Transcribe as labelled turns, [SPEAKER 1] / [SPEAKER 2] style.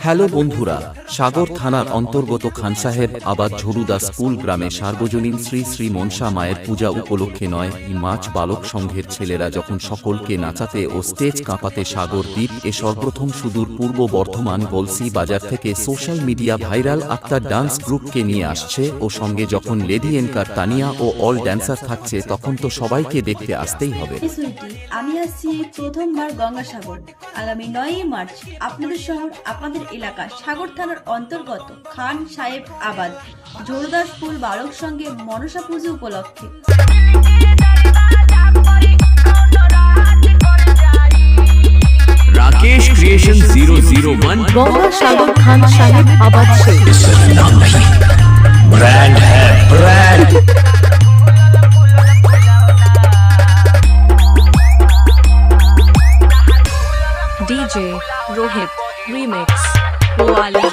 [SPEAKER 1] Hello বন্ধুরা, সাগর থানার অন্তর্গত খানসাহেব আবাদ ঝরুদা স্কুল গ্রামে সার্বজনীন শ্রী শ্রী মনসা মায়ের পূজা উপলক্ষে 9 মার্চ বালক সংঘের ছেলেরা যখন সকলকে নাচাতে ও স্টেজ কাঁপাতে সাগর দ্বীপ এ সর্বপ্রথম সুদূর পূর্ব বর্ধমান গলসি বাজার থেকে social media viral Akhtar dance গ্রুপকে নিয়ে আসছে ও সঙ্গে যখন লেডি এনকার তানিয়া ও অল ড্যান্সার থাকছে তখন তো সবাইকে দেখতে আসতেই হবে।
[SPEAKER 2] আমি আসছি প্রথমবার গঙ্গাসাগর। আগামী 9 মার্চ আপনাদের শহর, আপনাদের এলাকা সাগর থানার অন্তর্গত খান সাহেব আবাদ ঝরুদা স্কুল বালক সঙ্গে মনসা পুজো উপলক্ষে।
[SPEAKER 3] राकेश क्रिएशन 001
[SPEAKER 4] गंगासागर खान साहेब आबाद से
[SPEAKER 3] नाम नहीं, ब्रांड है ब्रांड।
[SPEAKER 4] डीजे रोहित रीमिक्स वाली